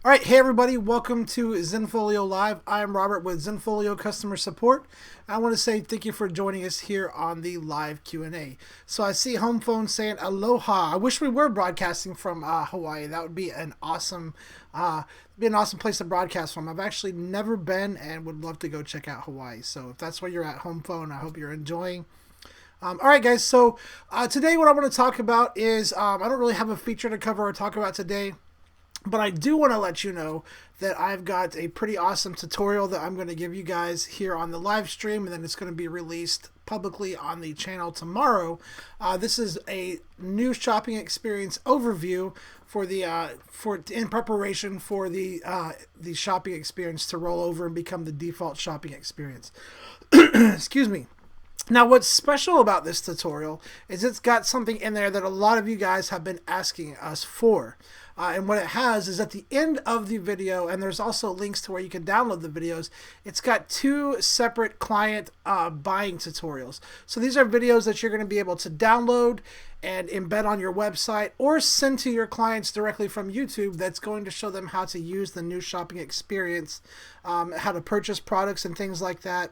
All right, hey everybody, welcome to Zenfolio Live. I'm Robert with Zenfolio Customer Support. I want to say thank you for joining us here on the live Q&A. So I see home phone saying aloha. I wish we were broadcasting from Hawaii. That would be an awesome place to broadcast from. I've actually never been and would love to go check out Hawaii. So if that's where you're at, home phone, I hope you're enjoying. All right, guys. So today what I want to talk about is I don't really have a feature to cover or talk about today. But I do want to let you know that I've got a pretty awesome tutorial that I'm going to give you guys here on the live stream, and then it's going to be released publicly on the channel tomorrow. This is a new shopping experience overview for the in preparation for the shopping experience to roll over and become the default shopping experience. Excuse me. Now, what's special about this tutorial is it's got something in there that a lot of you guys have been asking us for. And what it has is at the end of the video, and there's also links to where you can download the videos, it's got two separate client buying tutorials. So these are videos that you're going to be able to download and embed on your website or send to your clients directly from YouTube. That's going to show them how to use the new shopping experience, how to purchase products and things like that,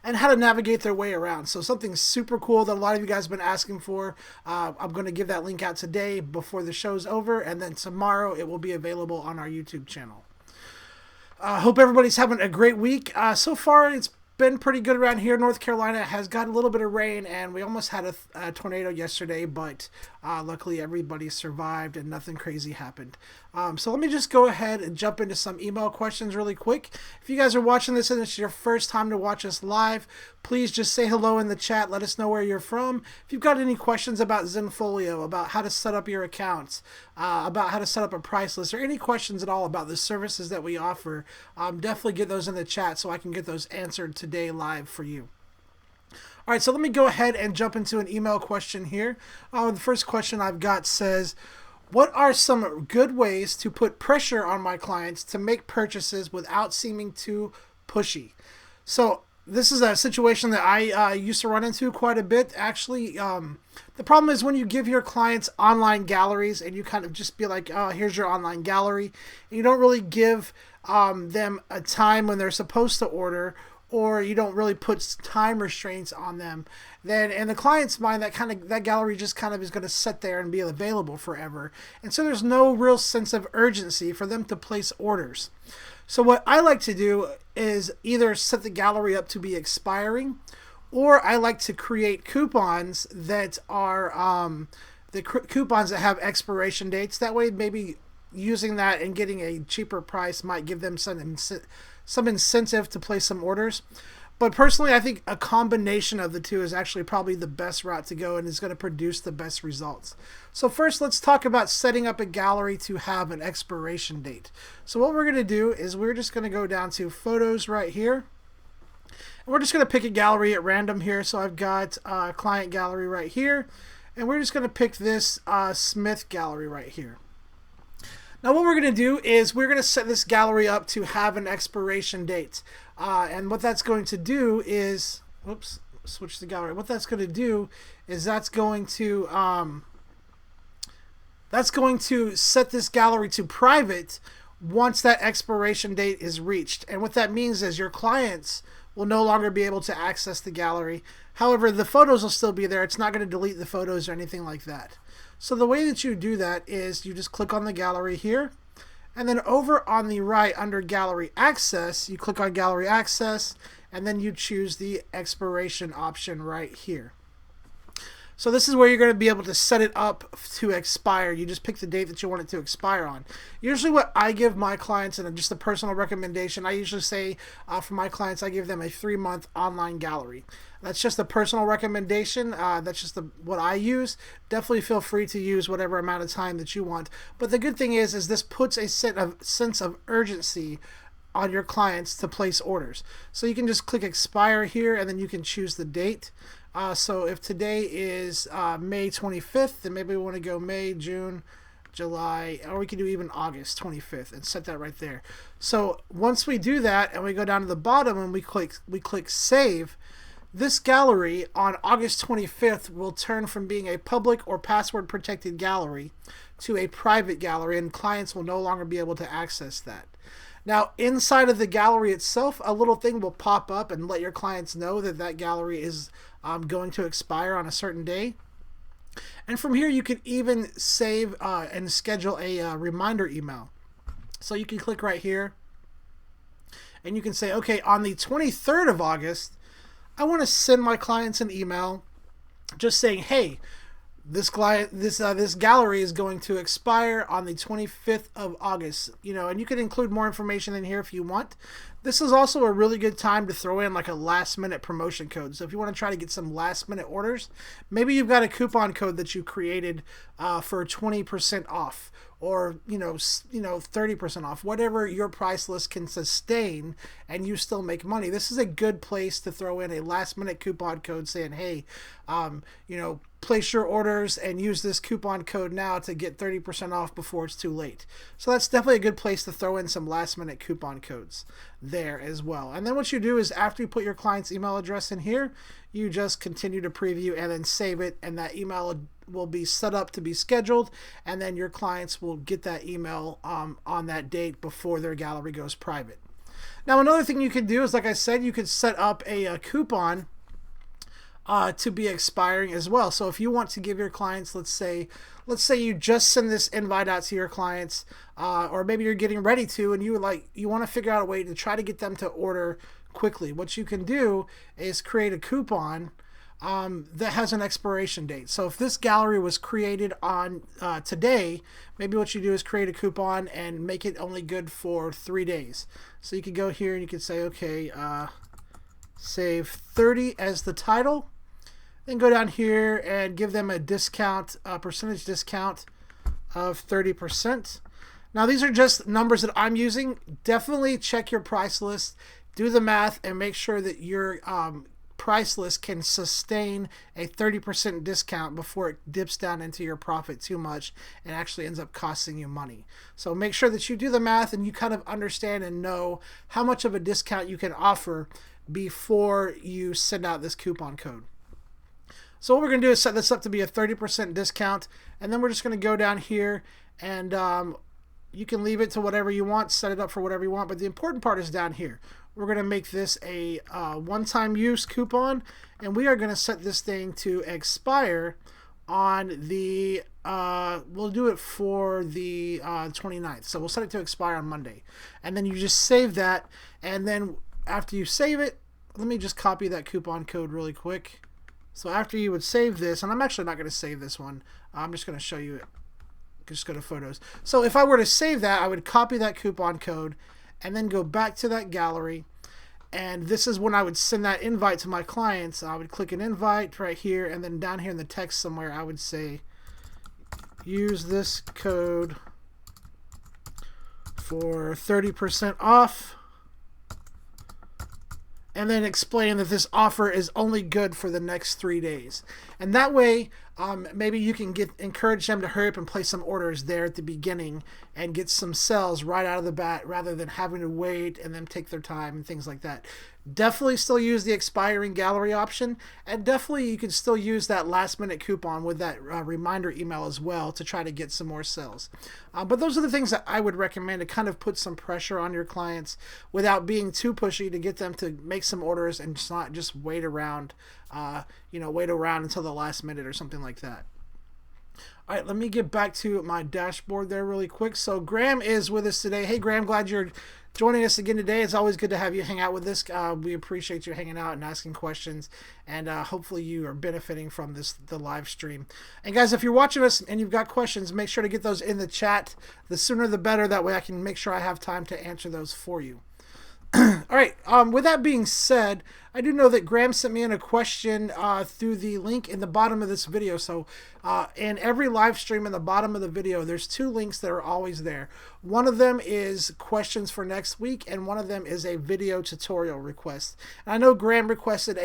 and how to navigate their way around. So something super cool that a lot of you guys have been asking for. I'm going to give that link out today before the show's over, and then tomorrow it will be available on our YouTube channel. Hope everybody's having a great week. So far, it's been pretty good around here. North Carolina has got a little bit of rain, and we almost had a tornado yesterday, but luckily everybody survived and nothing crazy happened. So let me just go ahead and jump into some email questions really quick. If you guys are watching this and it's your first time to watch us live, please just say hello in the chat. Let us know where you're from. If you've got any questions about Zenfolio, about how to set up your accounts, about how to set up a price list, or any questions at all about the services that we offer, definitely get those in the chat so I can get those answered today live for you. All right, so let me go ahead and jump into an email question here. The first question I've got says, what are some good ways to put pressure on my clients to make purchases without seeming too pushy? So this is a situation that I used to run into quite a bit. Actually, the problem is when you give your clients online galleries and you kind of just be like, oh, here's your online gallery, and you don't really give them a time when they're supposed to order, or you don't really put time restraints on them, then in the client's mind, that gallery just kind of is going to sit there and be available forever. And so there's no real sense of urgency for them to place orders. So what I like to do is either set the gallery up to be expiring, or I like to create coupons that are coupons that have expiration dates. That way, maybe using that and getting a cheaper price might give them some incentive to place some orders. But personally, I think a combination of the two is actually probably the best route to go and is going to produce the best results. So first, let's talk about setting up a gallery to have an expiration date. So what we're going to do is we're just going to go down to photos right here. And we're just going to pick a gallery at random here. So I've got a client gallery right here. And we're just going to pick this Smith gallery right here. Now what we're going to do is we're going to set this gallery up to have an expiration date. And what that's going to do is, whoops, switch the gallery. What that's going to do is that's going to set this gallery to private once that expiration date is reached. And what that means is your clients will no longer be able to access the gallery. However, the photos will still be there. It's not going to delete the photos or anything like that. So the way that you do that is you just click on the gallery here, and then over on the right under Gallery Access, you click on Gallery Access, and then you choose the expiration option right here. So this is where you're going to be able to set it up to expire. You just pick the date that you want it to expire on. Usually what I give my clients, and just a personal recommendation, I usually say for my clients, I give them a 3-month online gallery. That's just a personal recommendation. That's just what I use. Definitely feel free to use whatever amount of time that you want. But the good thing is this puts a sense of urgency on your clients to place orders. So you can just click expire here, and then you can choose the date. So if today is May 25th, then maybe we want to go May, June, July, or we can do even August 25th and set that right there. So once we do that and we go down to the bottom and we click save, This gallery on August 25th will turn from being a public or password protected gallery to a private gallery, and clients will no longer be able to access that. Now, inside of the gallery itself, a little thing will pop up and let your clients know that that gallery is going to expire on a certain day. And from here, you can even save and schedule a reminder email. So you can click right here, and you can say, okay, on the 23rd of August, I want to send my clients an email just saying, hey, this gallery is going to expire on the 25th of August. And you can include more information in here if you want. This is also a really good time to throw in like a last minute promotion code. So if you want to try to get some last minute orders, maybe you've got a coupon code that you created for 20% off, or 30% off, whatever your price list can sustain, and you still make money. This is a good place to throw in a last minute coupon code saying, hey, place your orders and use this coupon code now to get 30% off before it's too late. So that's definitely a good place to throw in some last minute coupon codes there as well. And then what you do is, after you put your client's email address in here, you just continue to preview and then save it, and that email will be set up to be scheduled, and then your clients will get that email on that date before their gallery goes private. Now, another thing you could do is, like I said, you could set up a coupon to be expiring as well. So if you want to give your clients, let's say you just send this invite out to your clients, or maybe you're getting ready to, and you want to figure out a way to try to get them to order quickly. What you can do is create a coupon that has an expiration date. So if this gallery was created on today, maybe what you do is create a coupon and make it only good for 3 days. So you could go here and you could say, okay, save 30 as the title. Then go down here and give them a discount, percentage discount of 30%. Now, these are just numbers that I'm using. Definitely check your price list, do the math, and make sure that your price list can sustain a 30% discount before it dips down into your profit too much and actually ends up costing you money. So make sure that you do the math and you kind of understand and know how much of a discount you can offer before you send out this coupon code. So what we're going to do is set this up to be a 30% discount, and then we're just going to go down here, and you can leave it to whatever you want, set it up for whatever you want, but the important part is down here. We're going to make this a one-time use coupon, and we are going to set this thing to expire on the, we'll do it for the 29th. So we'll set it to expire on Monday. And then you just save that, and then after you save it, let me just copy that coupon code really quick. So after you would save this, and I'm actually not going to save this one, I'm just going to show you it. Just go to photos. So if I were to save that, I would copy that coupon code and then go back to that gallery. And this is when I would send that invite to my clients. I would click an invite right here, and then down here in the text somewhere, I would say, use this code for 30% off. And then explain that this offer is only good for the next 3 days. And that way, maybe you can encourage them to hurry up and place some orders there at the beginning and get some sales right out of the bat, rather than having to wait and then take their time and things like that. Definitely still use the expiring gallery option, and definitely you can still use that last minute coupon with that reminder email as well to try to get some more sales. But those are the things that I would recommend to kind of put some pressure on your clients without being too pushy, to get them to make some orders and just not just wait around, wait around until the last minute or something like that. All right, let me get back to my dashboard there really quick. So Graham is with us today. Hey, Graham, glad you're joining us again today. It's always good to have you hang out with us. We appreciate you hanging out and asking questions, and hopefully you are benefiting from the live stream. And guys, if you're watching us and you've got questions, make sure to get those in the chat. The sooner the better. That way I can make sure I have time to answer those for you. All right, with that being said, I do know that Graham sent me in a question through the link in the bottom of this video. So in every live stream in the bottom of the video, there's 2 links that are always there. One of them is questions for next week, and one of them is a video tutorial request. And I know Graham requested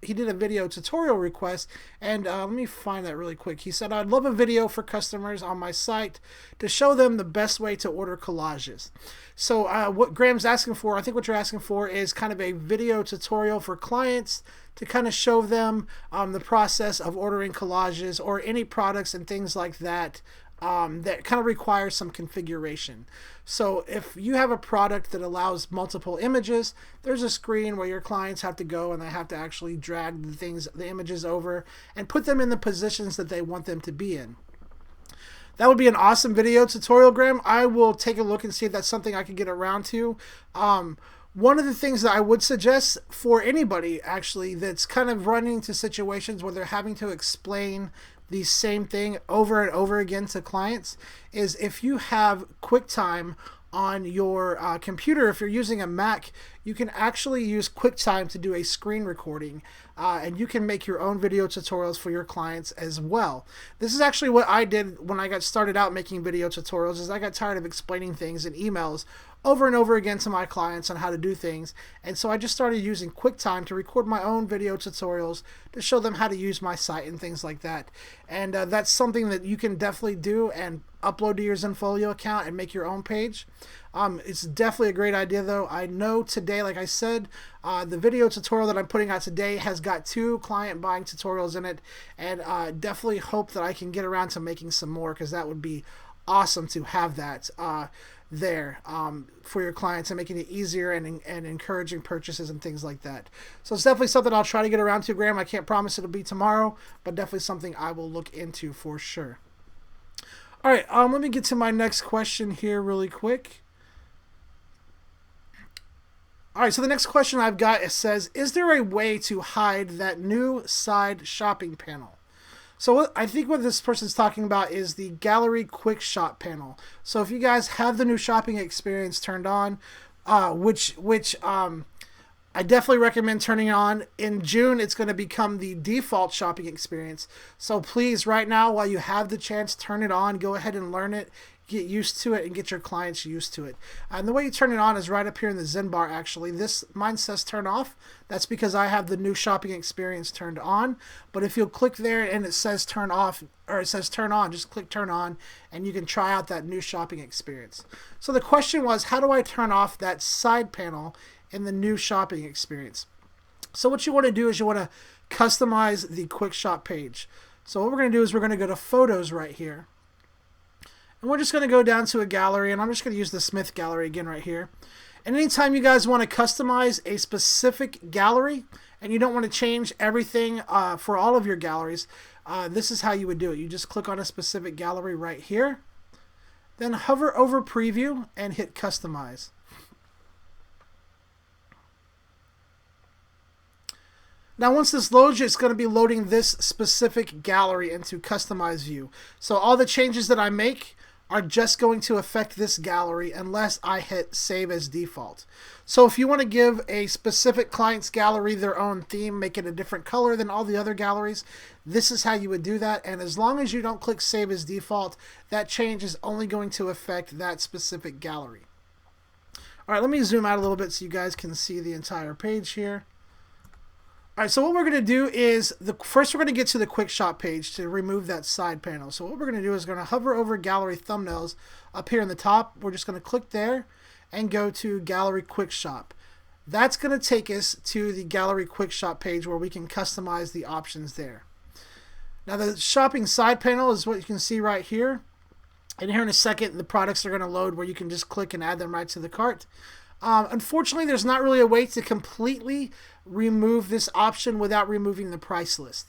he did a video tutorial request, and let me find that really quick. He said, I'd love a video for customers on my site to show them the best way to order collages. So what Graham's asking for, I think what you're asking for is kind of a video tutorial for for clients to kind of show them the process of ordering collages or any products and things like that that kind of requires some configuration. So if you have a product that allows multiple images, there's a screen where your clients have to go and they have to actually drag the images over and put them in the positions that they want them to be in. That would be an awesome video tutorial, Graham. I will take a look and see if that's something I can get around to. One of the things that I would suggest for anybody, actually, that's kind of running into situations where they're having to explain the same thing over and over again to clients, is if you have QuickTime on your computer, if you're using a Mac, you can actually use QuickTime to do a screen recording, and you can make your own video tutorials for your clients as well. This is actually what I did when I got started out making video tutorials, is I got tired of explaining things in emails over and over again to my clients on how to do things, and so I just started using QuickTime to record my own video tutorials to show them how to use my site and things like that. And that's something that you can definitely do and upload to your Zenfolio account and make your own page. It's definitely a great idea, though. I know today, like I said, the video tutorial that I'm putting out today has got 2 client buying tutorials in it, and definitely hope that I can get around to making some more, because that would be awesome to have that there for your clients and making it easier and encouraging purchases and things like that. So it's definitely something I'll try to get around to, Graham. I can't promise it'll be tomorrow, but definitely something I will look into for sure. All right, let me get to my next question here really quick. All right, so the next question I've got, it says, is there a way to hide that new side shopping panel? So I think what this person's talking about is the gallery quick shop panel. So if you guys have the new shopping experience turned on, which I definitely recommend turning it on. In June, it's going to become the default shopping experience. So please, right now, while you have the chance, turn it on. Go ahead and learn it. Get used to it and get your clients used to it. And the way you turn it on is right up here in the Zen bar, actually. Mine says turn off. That's because I have the new shopping experience turned on. But if you'll click there and it says turn off, or it says turn on, just click turn on and you can try out that new shopping experience. So the question was, how do I turn off that side panel in the new shopping experience? So what you want to do is you want to customize the quick shop page. So what we're going to do is we're going to go to photos right here. And we're just going to go down to a gallery, and I'm just going to use the Smith gallery again right here. And anytime you guys want to customize a specific gallery and you don't want to change everything for all of your galleries, this is how you would do it. You just click on a specific gallery right here, then hover over preview and hit customize. Now once this loads, it's going to be loading this specific gallery into customize view. So all the changes that I make are just going to affect this gallery unless I hit save as default. So if you want to give a specific client's gallery their own theme, make it a different color than all the other galleries, this is how you would do that. And as long as you don't click save as default, that change is only going to affect that specific gallery. All right, let me zoom out a little bit so you guys can see the entire page here. All right, so what we're going to do is, first we're going to get to the quick shop page to remove that side panel. So what we're going to do is we're going to hover over gallery thumbnails up here in the top. We're just going to click there and go to gallery quick shop. That's going to take us to the gallery quick shop page where we can customize the options there. Now the shopping side panel is what you can see right here. And here in a second, the products are going to load where you can just click and add them right to the cart. Unfortunately, there's not really a way to completely remove this option without removing the price list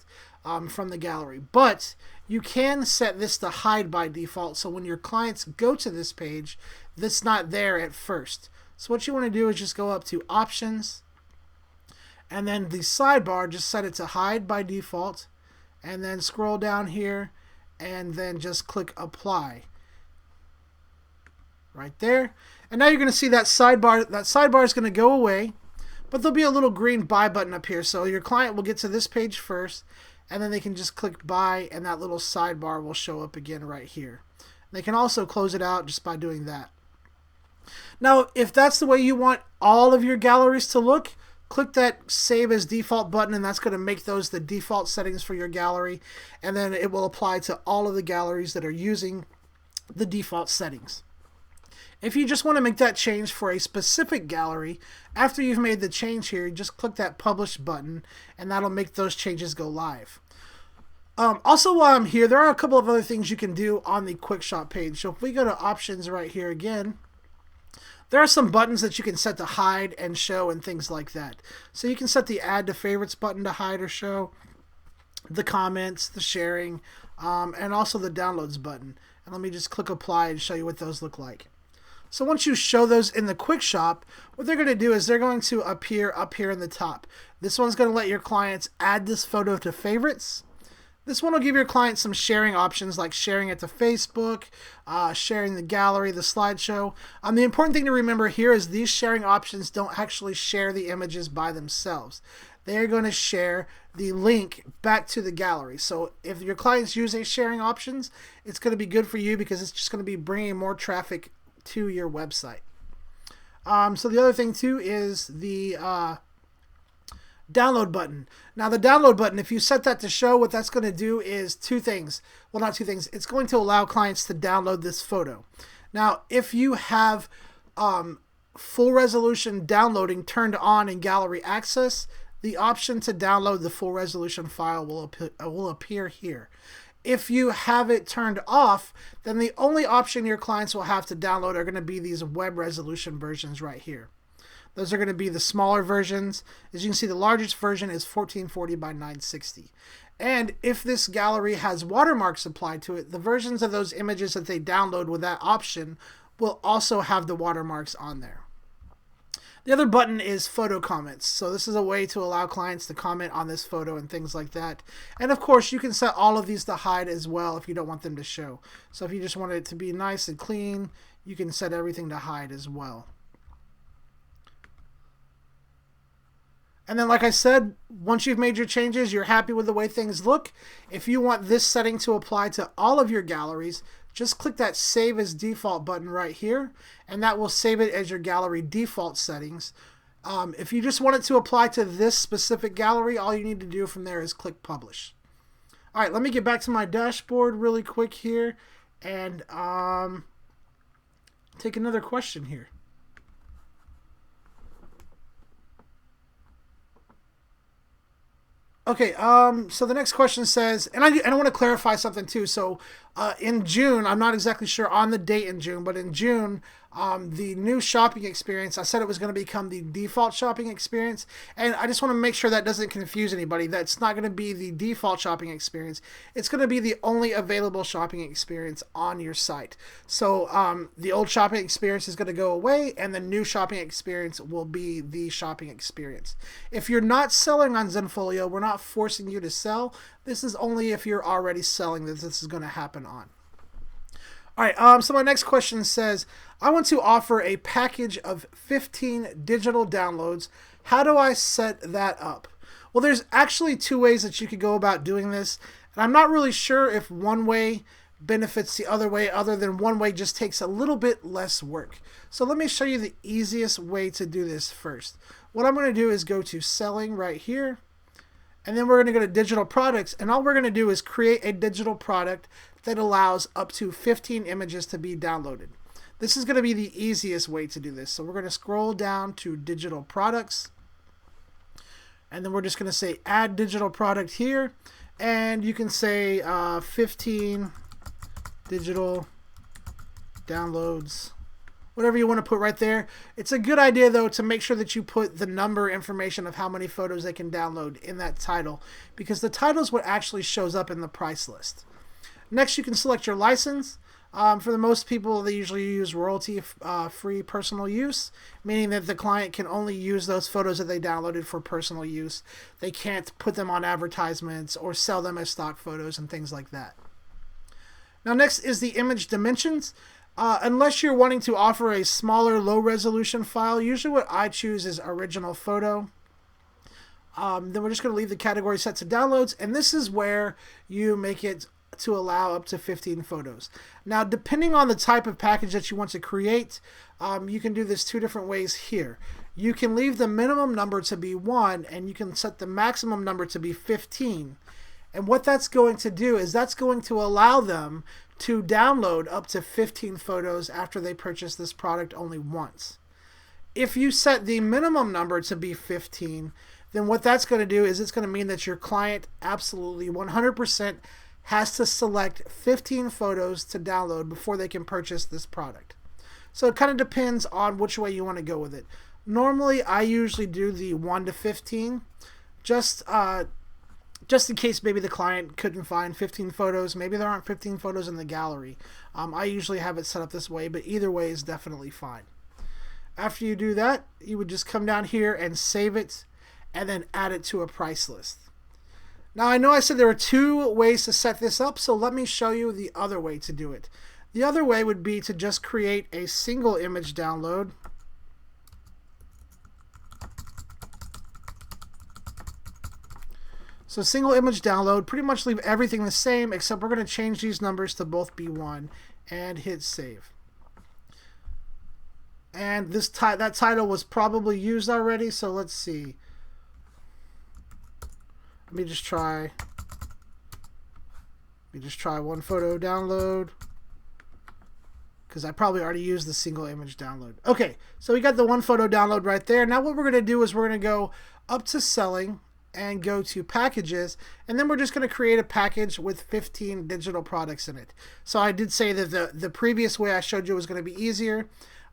from the gallery. But you can set this to hide by default, so when your clients go to this page, that's not there at first. So what you want to do is just go up to options, and then the sidebar, just set it to hide by default, and then scroll down here, and then just click apply. Right there. And now you're going to see that sidebar. That sidebar is going to go away, but there'll be a little green buy button up here. So your client will get to this page first, and then they can just click buy, and that little sidebar will show up again right here. They can also close it out just by doing that. Now, if that's the way you want all of your galleries to look, click that save as default button, and that's going to make those the default settings for your gallery, and then it will apply to all of the galleries that are using the default settings. If you just want to make that change for a specific gallery, after you've made the change here, you just click that publish button and that'll make those changes go live. Also, while I'm here, there are a couple of other things you can do on the quickshop page. So if we go to options right here again, there are some buttons that you can set to hide and show and things like that. So you can set the add to favorites button to hide or show, the comments, the sharing, and also the downloads button. And let me just click apply and show you what those look like. So once you show those in the quickshop, what they're going to do is they're going to appear up here in the top. This one's going to let your clients add this photo to favorites. This one will give your clients some sharing options like sharing it to Facebook, sharing the gallery, the slideshow. The important thing to remember here is these sharing options don't actually share the images by themselves. They're going to share the link back to the gallery. So if your clients use these sharing options, it's going to be good for you because it's just going to be bringing more traffic to your website. So the other thing too is the download button. Now the download button, if you set that to show, what that's going to do is two things. Well, not two things. It's going to allow clients to download this photo. Now, if you have full resolution downloading turned on in gallery access, the option to download the full resolution file will appear here. If you have it turned off, then the only option your clients will have to download are going to be these web resolution versions right here. Those are going to be the smaller versions. As you can see, the largest version is 1440 by 960. And if this gallery has watermarks applied to it, the versions of those images that they download with that option will also have the watermarks on there. The other button is photo comments. So this is a way to allow clients to comment on this photo and things like that. And of course, you can set all of these to hide as well if you don't want them to show. So if you just want it to be nice and clean, you can set everything to hide as well. And then, like I said, once you've made your changes, you're happy with the way things look. If you want this setting to apply to all of your galleries, just click that Save as Default button right here, and that will save it as your gallery default settings. If you just want it to apply to this specific gallery, all you need to do from there is click Publish. All right, let me get back to my dashboard really quick here and take another question here. Okay, so the next question says, and I want to clarify something too. So in June, I'm not exactly sure on the date in June, but in June, the new shopping experience, I said it was going to become the default shopping experience. And I just want to make sure that doesn't confuse anybody. That's not going to be the default shopping experience. It's going to be the only available shopping experience on your site. So the old shopping experience is going to go away and the new shopping experience will be the shopping experience. If you're not selling on Zenfolio, we're not forcing you to sell. This is only if you're already selling that this is going to happen on. All right, so my next question says, I want to offer a package of 15 digital downloads. How do I set that up? Well, there's actually two ways that you could go about doing this. And I'm not really sure if one way benefits the other way, other than one way just takes a little bit less work. So let me show you the easiest way to do this first. What I'm going to do is go to Selling right here. And then we're going to go to Digital Products. And all we're going to do is create a digital product that allows up to 15 images to be downloaded. This is going to be the easiest way to do this. So we're going to scroll down to Digital Products. And then we're just going to say Add Digital Product here. And you can say 15 digital downloads. Whatever you want to put right there. It's a good idea, though, to make sure that you put the number information of how many photos they can download in that title, because the title is what actually shows up in the price list. Next, you can select your license. For the most people, they usually use royalty-free personal use, meaning that the client can only use those photos that they downloaded for personal use. They can't put them on advertisements or sell them as stock photos and things like that. Now, next is the image dimensions. Unless you're wanting to offer a smaller, low-resolution file, usually what I choose is original photo. Then we're just going to leave the category set to downloads, and this is where you make it to allow up to 15 photos. Now, depending on the type of package that you want to create, you can do this two different ways here. You can leave the minimum number to be 1, and you can set the maximum number to be 15. And what that's going to do is that's going to allow them to download up to 15 photos after they purchase this product only once. If you set the minimum number to be 15, then what that's going to do is it's going to mean that your client absolutely 100% has to select 15 photos to download before they can purchase this product. So it kind of depends on which way you want to go with it. Normally, I usually do the 1 to 15, just in case maybe the client couldn't find 15 photos. Maybe there aren't 15 photos in the gallery. I usually have it set up this way, but either way is definitely fine. After you do that, you would just come down here and save it, and then add it to a price list. Now, I know I said there are 2 ways to set this up, so let me show you the other way to do it. The other way would be to just create a single image download. So single image download, pretty much leave everything the same, except we're going to change these numbers to both be 1 and hit save. And that title was probably used already, so let's see. Let me just try one photo download, because I probably already used the single image download. Okay, so we got the one photo download right there. Now what we're going to do is we're going to go up to selling and go to packages, and then we're just going to create a package with 15 digital products in it. So I did say that the previous way I showed you was going to be easier.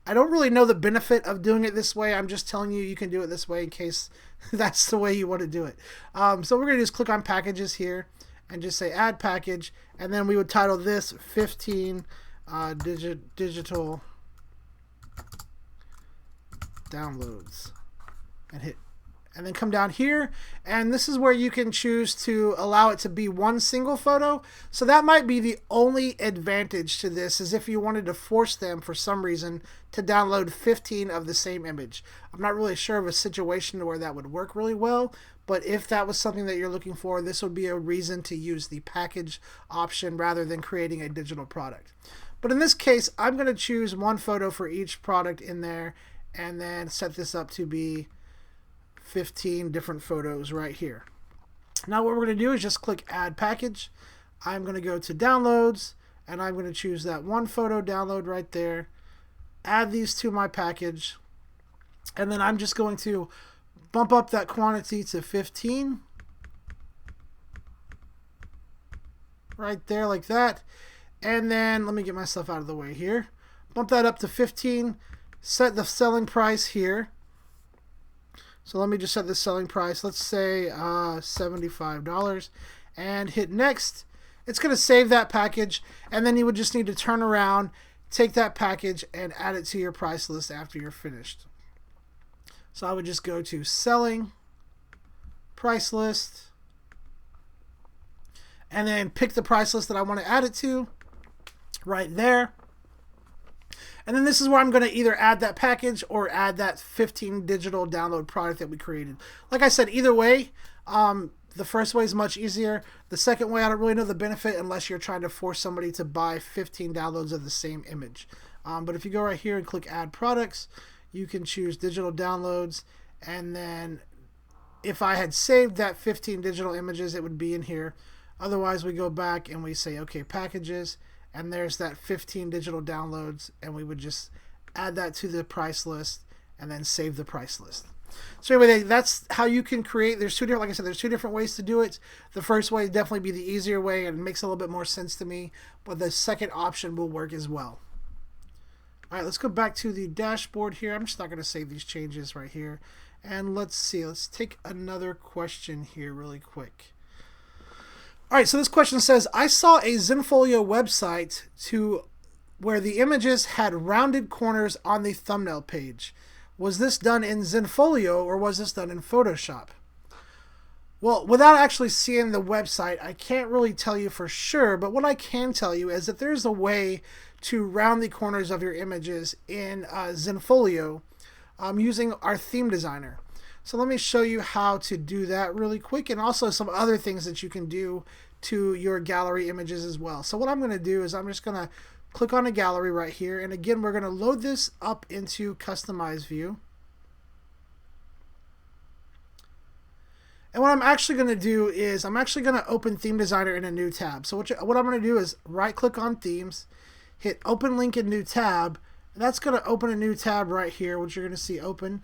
I don't really know the benefit of doing it this way. I'm just telling you you can do it this way in case that's the way you want to do it. So we're going to just click on packages here and just say add package, and then we would title this 15 digital downloads and hit, and then come down here, and this is where you can choose to allow it to be one single photo. So that might be the only advantage to this, is if you wanted to force them for some reason to download 15 of the same image. I'm not really sure of a situation where that would work really well, but if that was something that you're looking for, this would be a reason to use the package option rather than creating a digital product. But in this case, I'm going to choose one photo for each product in there, and then set this up to be 15 different photos right here. Now what we're going to do is just click add package. I'm going to go to downloads, and I'm going to choose that one photo download right there, add these to my package, and then I'm just going to bump up that quantity to 15 right there like that. And then let me get myself out of the way here. Bump that up to 15, set the selling price here. So let me just set the selling price, let's say $75, and hit next. It's going to save that package, and then you would just need to turn around, take that package, and add it to your price list after you're finished. So I would just go to selling, price list, and then pick the price list that I want to add it to right there. And then this is where I'm going to either add that package or add that 15 digital download product that we created. Like I said, either way, the first way is much easier. The second way, I don't really know the benefit unless you're trying to force somebody to buy 15 downloads of the same image. But if you go right here and click add products, you can choose digital downloads. And then if I had saved that 15 digital images, it would be in here. Otherwise, we go back and we say, okay, packages. And there's that 15 digital downloads, and we would just add that to the price list and then save the price list. So anyway, that's how you can create. There's two different, like I said, there's 2 different ways to do it. The first way would definitely be the easier way, and it makes a little bit more sense to me, but the second option will work as well. All right, let's go back to the dashboard here. I'm just not going to save these changes right here. And let's see, let's take another question here really quick. All right, so this question says, I saw a Zenfolio website where the images had rounded corners on the thumbnail page. Was this done in Zenfolio or was this done in Photoshop? Well, without actually seeing the website, I can't really tell you for sure, but what I can tell you is that there's a way to round the corners of your images in Zenfolio using our theme designer. So let me show you how to do that really quick, and also some other things that you can do to your gallery images as well. So what I'm going to do is I'm just going to click on a gallery right here, and again we're going to load this up into Customize View. And what I'm actually going to do is I'm actually going to open Theme Designer in a new tab. So what I'm going to do is right click on Themes, hit Open Link in New Tab. And that's going to open a new tab right here, which you're going to see open.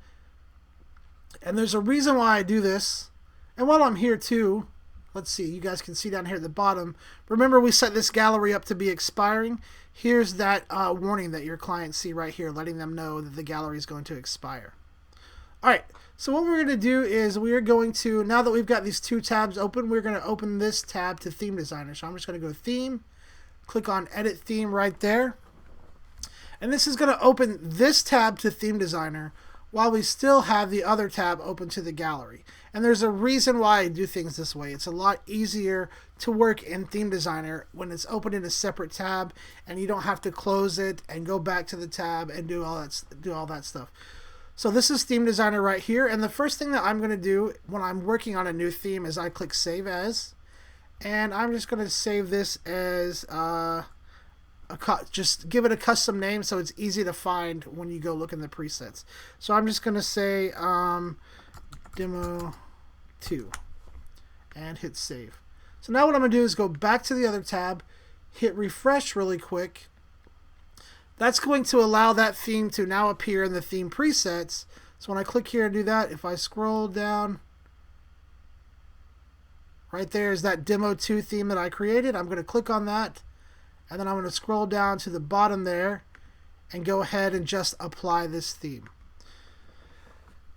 And there's a reason why I do this. And while I'm here too, let's see, you guys can see down here at the bottom. Remember, we set this gallery up to be expiring. Here's that warning that your clients see right here, letting them know that the gallery is going to expire. All right, so what we're going to do is we're going to, now that we've got these two tabs open, we're going to open this tab to Theme Designer. So I'm just going to go Theme, click on Edit Theme right there. And this is going to open this tab to Theme Designer while we still have the other tab open to the gallery. And there's a reason why I do things this way. It's a lot easier to work in Theme Designer when it's open in a separate tab and you don't have to close it and go back to the tab and do all that stuff. So this is Theme Designer right here, and the first thing that I'm going to do when I'm working on a new theme is I click Save As, and I'm just going to save this as just give it a custom name so it's easy to find when you go look in the presets. So I'm just going to say Demo 2 and hit Save. So now what I'm going to do is go back to the other tab, hit Refresh really quick. That's going to allow that theme to now appear in the theme presets. So when I click here and do that, if I scroll down, right there is that Demo 2 theme that I created. I'm going to click on that, and then I'm going to scroll down to the bottom there and go ahead and just apply this theme.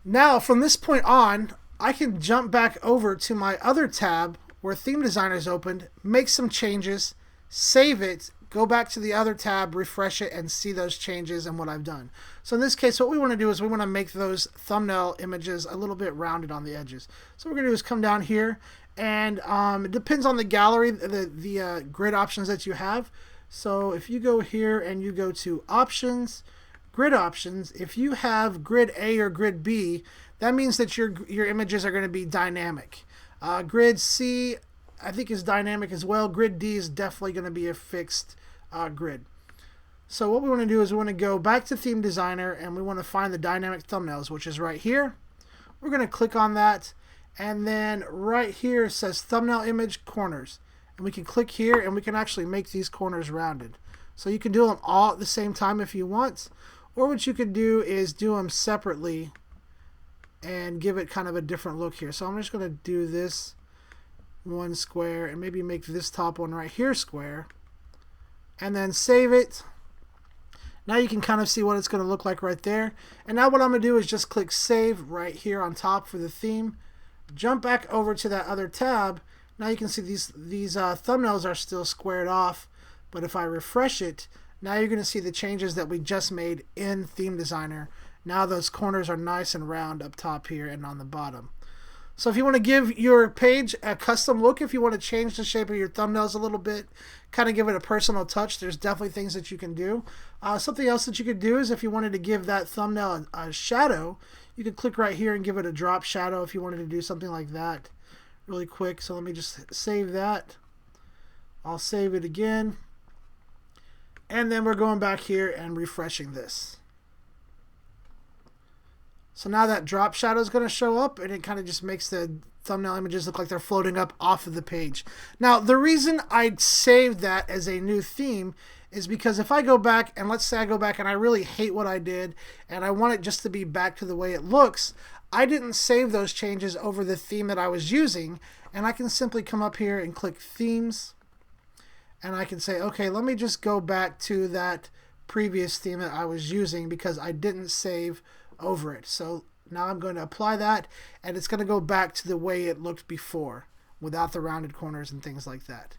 Now, from this point on, I can jump back over to my other tab where Theme Designer is opened, make some changes, save it, go back to the other tab, refresh it, and see those changes and what I've done. So in this case, what we want to do is we want to make those thumbnail images a little bit rounded on the edges. So what we're going to do is come down here, and it depends on the gallery, the grid options that you have. So if you go here and you go to Options, Grid Options, if you have Grid A or Grid B, that means that your images are going to be dynamic. Grid C, I think, is dynamic as well. Grid D is definitely going to be a fixed grid. So what we want to do is we want to go back to Theme Designer and we want to find the dynamic thumbnails, which is right here. We're going to click on that, and then right here it says Thumbnail Image Corners. And we can click here and we can actually make these corners rounded. So you can do them all at the same time if you want, or what you could do is do them separately and give it kind of a different look here. So I'm just going to do this one square and maybe make this top one right here square, and then save it. Now you can kind of see what it's going to look like right there. And now what I'm going to do is just click Save right here on top for the theme, jump back over to that other tab. Now you can see these thumbnails are still squared off, but if I refresh it, now you're going to see the changes that we just made in Theme Designer. Now those corners are nice and round up top here and on the bottom. So if you want to give your page a custom look, if you want to change the shape of your thumbnails a little bit, kind of give it a personal touch, there's definitely things that you can do. Something else that you could do is if you wanted to give that thumbnail a shadow, you could click right here and give it a drop shadow if you wanted to do something like that really quick. So let me just save that. I'll save it again. And then we're going back here and refreshing this. So now that drop shadow is going to show up, and it kind of just makes the thumbnail images look like they're floating up off of the page. Now, the reason I saved that as a new theme is because if I go back, and let's say I go back and I really hate what I did, and I want it just to be back to the way it looks, I didn't save those changes over the theme that I was using, and I can simply come up here and click Themes, and I can say, okay, let me just go back to that previous theme that I was using because I didn't save over it. So now I'm going to apply that, and it's going to go back to the way it looked before without the rounded corners and things like that.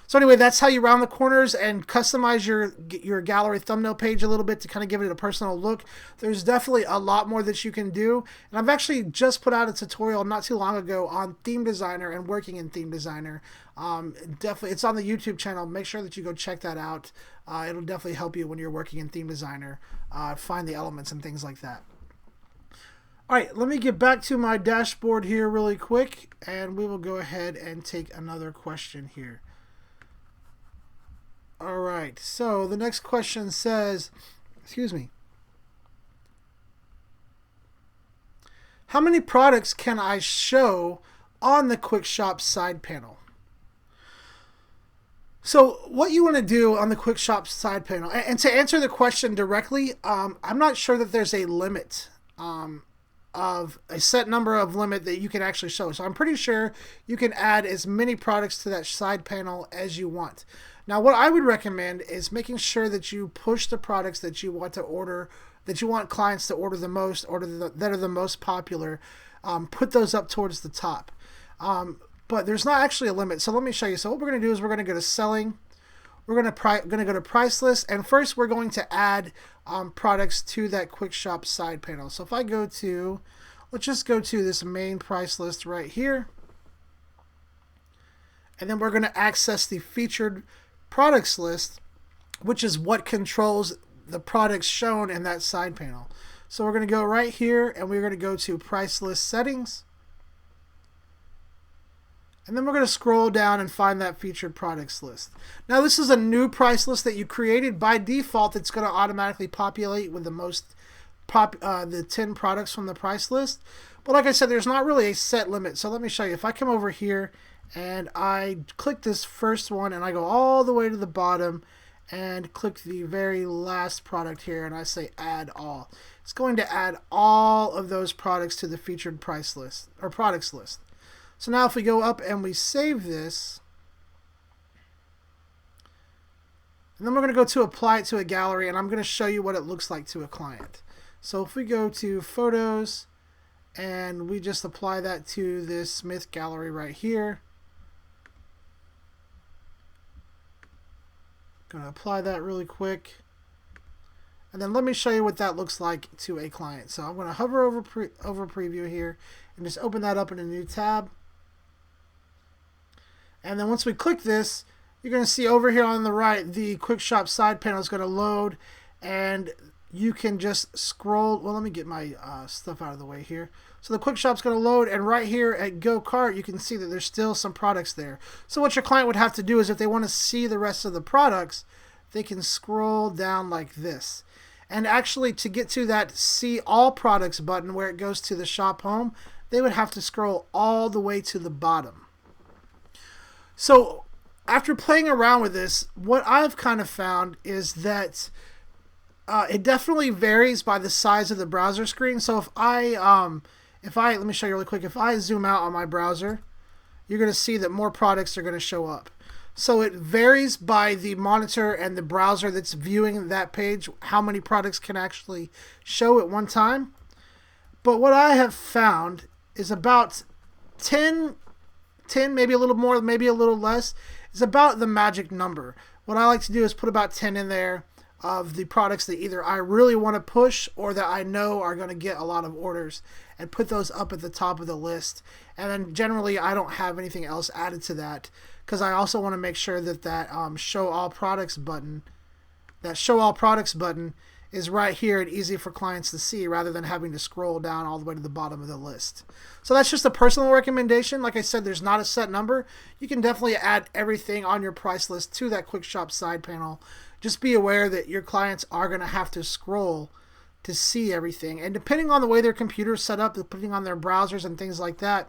So anyway, that's how you round the corners and customize your gallery thumbnail page a little bit to kind of give it a personal look. There's definitely a lot more that you can do, and I've actually just put out a tutorial not too long ago on Theme Designer and working in Theme Designer. Definitely, it's on the YouTube channel. Make sure that you go check that out. It'll definitely help you when you're working in Theme Designer, find the elements and things like that. All right, let me get back to my dashboard here really quick, and we will go ahead and take another question here. All right, so the next question says, excuse me, how many products can I show on the Quick Shop side panel. So what you want to do on the Quick Shop side panel, and to answer the question directly, I'm not sure that there's a limit of a set number of limit that you can actually show. So I'm pretty sure you can add as many products to that side panel as you want. Now what I would recommend is making sure that you push the products that you want to order, that you want clients to order the most, that are the most popular, put those up towards the top. But there's not actually a limit. So let me show you. So what we're going to do is we're going to go to selling. We're going to go to price list. And first we're going to add products to that Quick Shop side panel. So if I go to, let's just go to this main price list right here. And then we're going to access the featured products list, which is what controls the products shown in that side panel. So we're going to go right here and we're going to go to price list settings. And then we're going to scroll down and find that featured products list. Now this is a new price list that you created. By default, it's going to automatically populate with the 10 products from the price list. But like I said, there's not really a set limit. So let me show you. If I come over here and I click this first one and I go all the way to the bottom and click the very last product here and I say add all, it's going to add all of those products to the featured price list or products list. So now if we go up and we save this, and then we're going to go to apply it to a gallery, and I'm going to show you what it looks like to a client. So if we go to photos and we just apply that to this Smith gallery right here, going to apply that really quick. And then let me show you what that looks like to a client. So I'm going to hover over preview here and just open that up in a new tab. And then once we click this, you're going to see over here on the right, the Quick Shop side panel is going to load, and you can just scroll. Well, let me get my stuff out of the way here. So the Quick Shop's going to load, and right here at Go Cart, you can see that there's still some products there. So what your client would have to do is if they want to see the rest of the products, they can scroll down like this. And actually, to get to that See All Products button where it goes to the shop home, they would have to scroll all the way to the bottom. So after playing around with this, what I've kind of found is that it definitely varies by the size of the browser screen. So if I let me show you really quick. If I zoom out on my browser, you're going to see that more products are going to show up. So it varies by the monitor and the browser that's viewing that page, how many products can actually show at one time. But what I have found is about 10, maybe a little more, maybe a little less, is about the magic number. What I like to do is put about 10 in there of the products that either I really want to push or that I know are going to get a lot of orders, and put those up at the top of the list. And then generally I don't have anything else added to that, because I also want to make sure that that Show All Products button is right here and easy for clients to see rather than having to scroll down all the way to the bottom of the list. So that's just a personal recommendation. Like I said, there's not a set number. You can definitely add everything on your price list to that Quick Shop side panel. Just be aware that your clients are going to have to scroll to see everything. And depending on the way their computer's set up, depending on their browsers and things like that,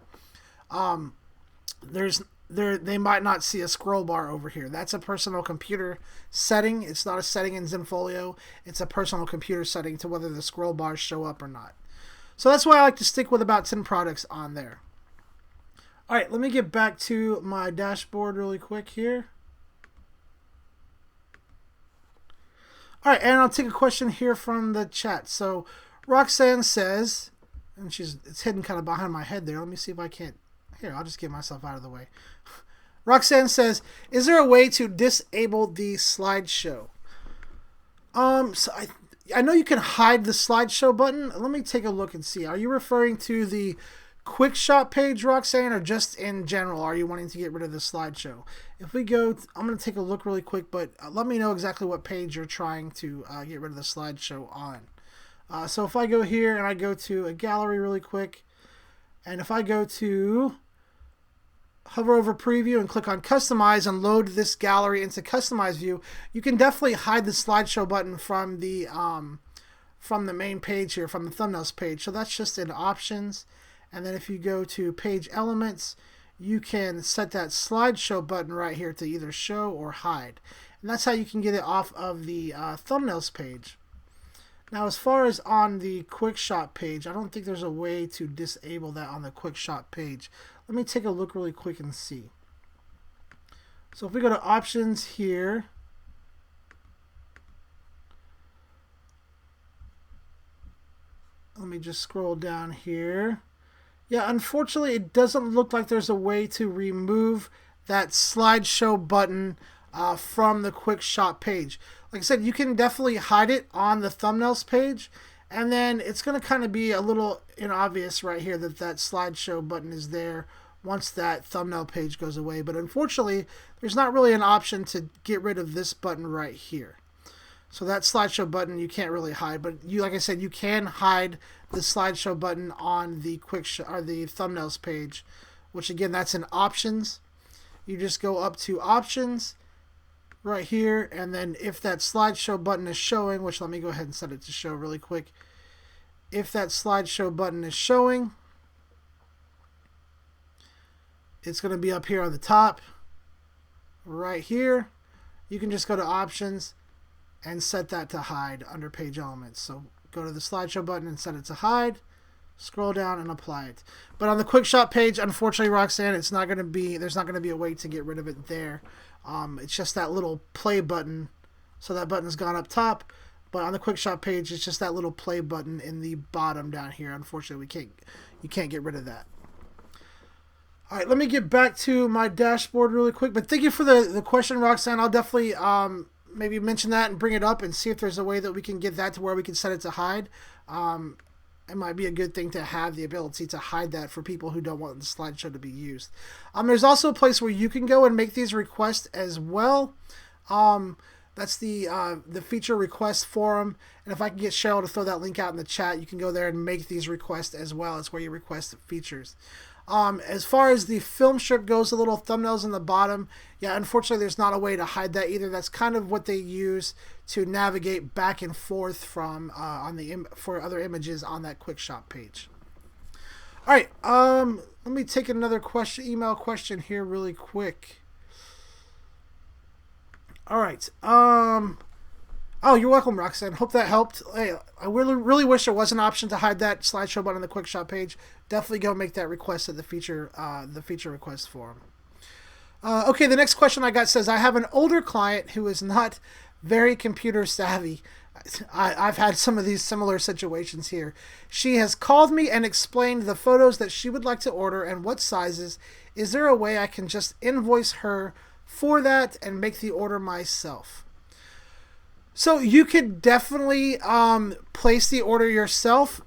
they might not see a scroll bar over here. That's a personal computer setting. It's not a setting in Zenfolio. It's a personal computer setting to whether the scroll bars show up or not. So that's why I like to stick with about 10 products on there. All right, let me get back to my dashboard really quick here. All right, and I'll take a question here from the chat. So Roxanne says, and it's hidden kind of behind my head there. Let me see if I can't. Here, I'll just get myself out of the way. Roxanne says, is there a way to disable the slideshow? So I know you can hide the slideshow button. Let me take a look and see. Are you referring to the Quick Shop page, Roxanne, or just in general? Are you wanting to get rid of the slideshow? If we go, I'm going to take a look really quick, but let me know exactly what page you're trying to get rid of the slideshow on. So if I go here and I go to a gallery really quick, and if I go to hover over preview and click on customize and load this gallery into customize view, you can definitely hide the slideshow button from the main page here, from the thumbnails page. So that's just in options, And then if you go to page elements, you can set that slideshow button right here to either show or hide. And that's how you can get it off of the thumbnails page. Now, as far as on the quickshop page, I don't think there's a way to disable that on the quickshop page. Let me take a look really quick and see. So if we go to options here, let me just scroll down here. Yeah, unfortunately, it doesn't look like there's a way to remove that slideshow button from the quickshop page. Like I said, you can definitely hide it on the thumbnails page, and then it's going to kind of be a little inobvious right here that that slideshow button is there once that thumbnail page goes away. But unfortunately, there's not really an option to get rid of this button right here. So that slideshow button you can't really hide, but you, like I said, you can hide the slideshow button on the the thumbnails page, which again, that's in options. You just go up to options right here, and then if that slideshow button is showing, which let me go ahead and set it to show really quick. If that slideshow button is showing, it's going to be up here on the top right here. You can just go to options and set that to hide under page elements. So go to the slideshow button and set it to hide, scroll down and apply it. But on the quickshop page, unfortunately, Roxanne, it's not going to be, there's not going to be a way to get rid of it there. It's just that little play button. So that button's gone up top, but on the quickshop page, it's just that little play button in the bottom down here. Unfortunately, you can't get rid of that. All right, let me get back to my dashboard really quick. But thank you for the question, Roxanne. I'll definitely maybe mention that and bring it up and see if there's a way that we can get that to where we can set it to hide. It might be a good thing to have the ability to hide that for people who don't want the slideshow to be used. There's also a place where you can go and make these requests as well. That's the feature request forum. And if I can get Cheryl to throw that link out in the chat, you can go there and make these requests as well. It's where you request features. As far as the film strip goes, the little thumbnails in the bottom, yeah, unfortunately, there's not a way to hide that either. That's kind of what they use to navigate back and forth from for other images on that quickshop page. All right, let me take another email question here really quick. All right. Oh, you're welcome, Roxanne. Hope that helped. Hey, I really wish there was an option to hide that slideshow button on the quickshop page. Definitely go make that request at the feature request forum. Okay, the next question I got says, I have an older client who is not very computer savvy. I've had some of these similar situations here. She has called me and explained the photos that she would like to order and what sizes. Is there a way I can just invoice her for that and make the order myself? So you could definitely place the order yourself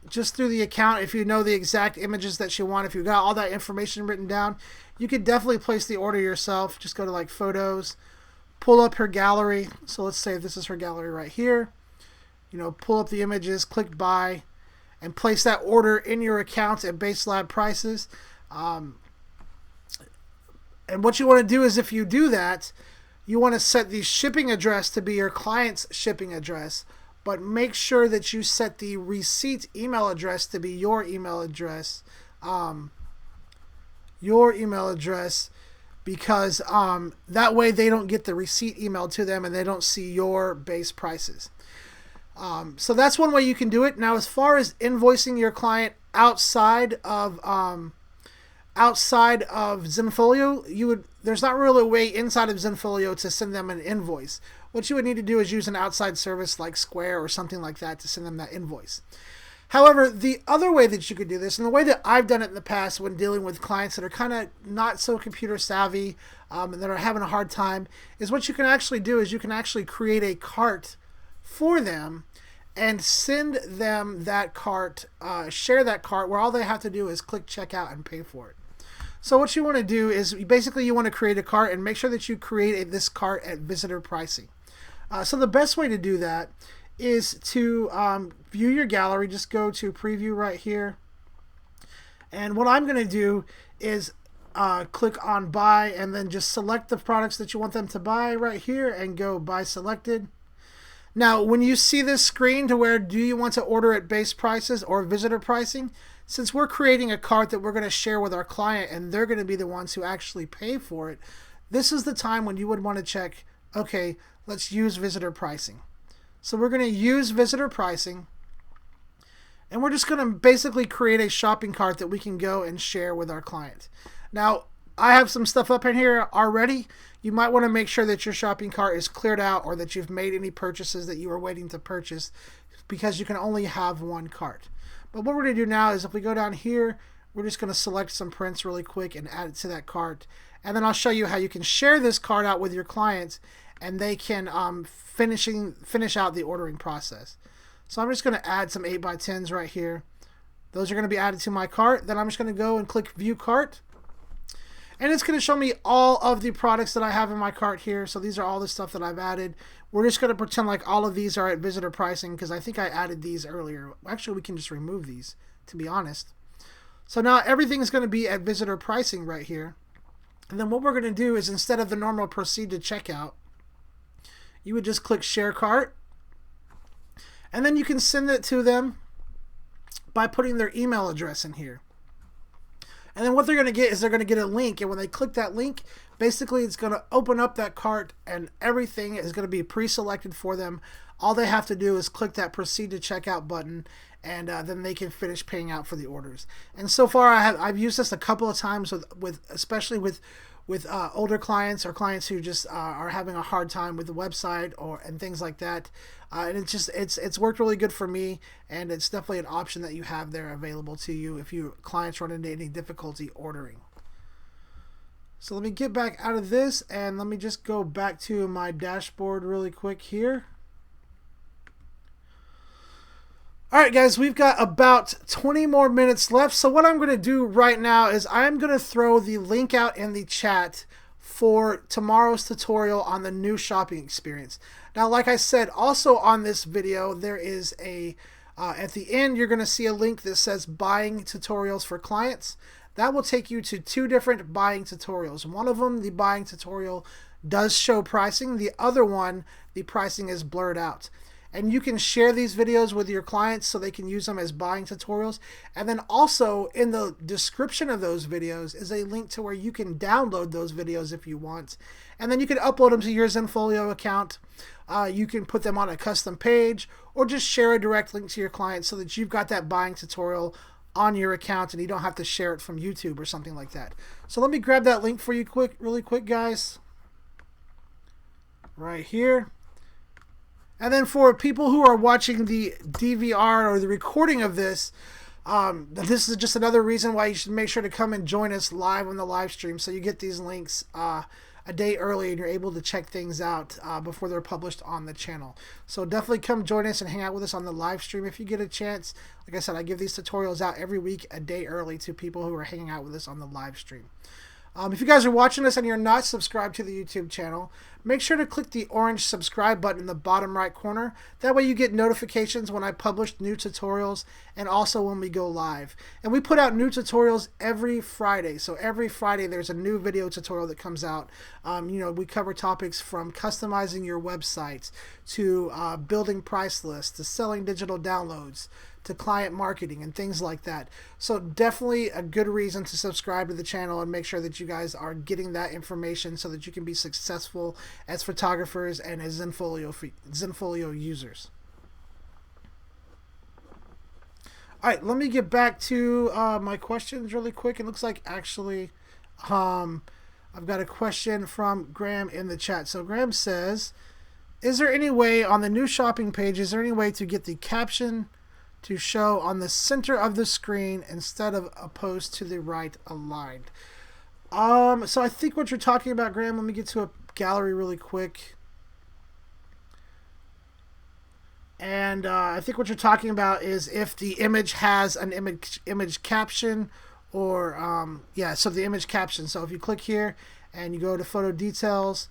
just through the account. If you know the exact images that you want, if you've got all that information written down, you could definitely place the order yourself. Just go to like photos, pull up her gallery. So let's say this is her gallery right here. Pull up the images, click buy, and place that order in your account at base lab prices. And what you want to do is, if you do that, you want to set the shipping address to be your client's shipping address, but make sure that you set the receipt email address to be your email address. Because that way they don't get the receipt emailed to them and they don't see your base prices. So that's one way you can do it. Now, as far as invoicing your client outside of Zenfolio, there's not really a way inside of Zenfolio to send them an invoice. What you would need to do is use an outside service like Square or something like that to send them that invoice. However, the other way that you could do this, and the way that I've done it in the past when dealing with clients that are kind of not so computer savvy and that are having a hard time, is what you can actually do is you can actually create a cart for them and send them that cart, share that cart, where all they have to do is click checkout and pay for it. So what you want to do is basically you want to create a cart and make sure that you create this cart at visitor pricing. So the best way to do that is to view your gallery. Just go to preview right here. And what I'm going to do is click on buy and then just select the products that you want them to buy right here and go buy selected. Now, when you see this screen to where do you want to order at base prices or visitor pricing, since we're creating a cart that we're going to share with our client and they're going to be the ones who actually pay for it, this is the time when you would want to check, okay, let's use visitor pricing. So we're going to use visitor pricing, and we're just going to basically create a shopping cart that we can go and share with our client. Now, I have some stuff up in here already. You might want to make sure that your shopping cart is cleared out or that you've made any purchases that you were waiting to purchase, because you can only have one cart. But what we're going to do now is if we go down here, we're just going to select some prints really quick and add it to that cart. And then I'll show you how you can share this cart out with your clients and they can finish out the ordering process. So I'm just going to add some 8x10s right here. Those are going to be added to my cart. Then I'm just going to go and click View Cart. And it's going to show me all of the products that I have in my cart here. So these are all the stuff that I've added. We're just going to pretend like all of these are at visitor pricing because I think I added these earlier. Actually, we can just remove these, to be honest. So now everything is going to be at visitor pricing right here. And then what we're going to do is, instead of the normal proceed to checkout, you would just click Share Cart. And then you can send it to them by putting their email address in here. And then what they're going to get is they're going to get a link. And when they click that link, basically it's going to open up that cart and everything is going to be pre-selected for them. All they have to do is click that Proceed to Checkout button, and then they can finish paying out for the orders. And so far I've used this a couple of times especially with older clients or clients who just are having a hard time with the website and things like that. And it's worked really good for me, and it's definitely an option that you have there available to you if your clients run into any difficulty ordering. So let me get back out of this and let me just go back to my dashboard really quick here. Alright guys, we've got about 20 more minutes left. So what I'm going to do right now is I'm going to throw the link out in the chat for tomorrow's tutorial on the new shopping experience. Now, like I said, also on this video, there is at the end, you're going to see a link that says Buying Tutorials for Clients. That will take you to two different buying tutorials. One of them, the buying tutorial, does show pricing. The other one, the pricing is blurred out. And you can share these videos with your clients so they can use them as buying tutorials. And then also in the description of those videos is a link to where you can download those videos if you want. And then you can upload them to your Zenfolio account. You can put them on a custom page or just share a direct link to your client so that you've got that buying tutorial on your account and you don't have to share it from YouTube or something like that. So let me grab that link for you really quick, guys. Right here. And then for people who are watching the DVR or the recording of this, this is just another reason why you should make sure to come and join us live on the live stream, so you get these links a day early and you're able to check things out before they're published on the channel. So definitely come join us and hang out with us on the live stream if you get a chance. Like I said, I give these tutorials out every week a day early to people who are hanging out with us on the live stream. If you guys are watching this and you're not subscribed to the YouTube channel, make sure to click the orange subscribe button in the bottom right corner. That way you get notifications when I publish new tutorials and also when we go live. And we put out new tutorials every Friday. So every Friday there's a new video tutorial that comes out. We cover topics from customizing your website to building price lists to selling digital downloads to client marketing and things like that. So definitely a good reason to subscribe to the channel and make sure that you guys are getting that information so that you can be successful as photographers and as Zenfolio users. Alright, let me get back to my questions really quick. It looks like actually I've got a question from Graham in the chat. So Graham says, is there any way on the new shopping page, is there any way to get the caption to show on the center of the screen instead of opposed to the right aligned? So I think what you're talking about, Graham, let me get to a gallery really quick. And I think what you're talking about is if the image has an image caption or, so the image caption. So if you click here and you go to photo details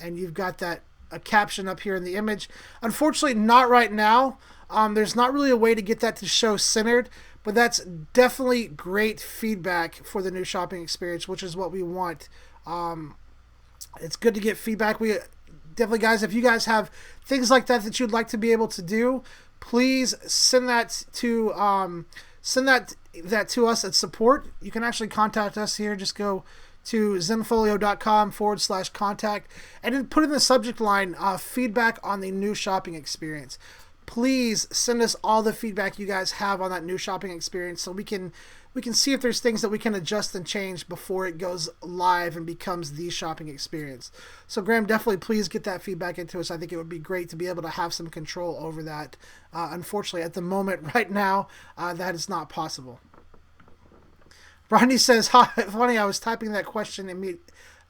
and you've got a caption up here in the image. Unfortunately, not right now. There's not really a way to get that to show centered, but that's definitely great feedback for the new shopping experience, which is what we want. It's good to get feedback. We definitely, guys, if you guys have things like that that you'd like to be able to do, please send that to send that to us at support. You can actually contact us here. Just go to zenfolio.com/contact and then put in the subject line feedback on the new shopping experience. Please send us all the feedback you guys have on that new shopping experience so we can see if there's things that we can adjust and change before it goes live and becomes the shopping experience. So Graham, definitely please get that feedback into us. I think it would be great to be able to have some control over that. Unfortunately, at the moment right now, that is not possible. Rodney says, hi, funny, I was typing that question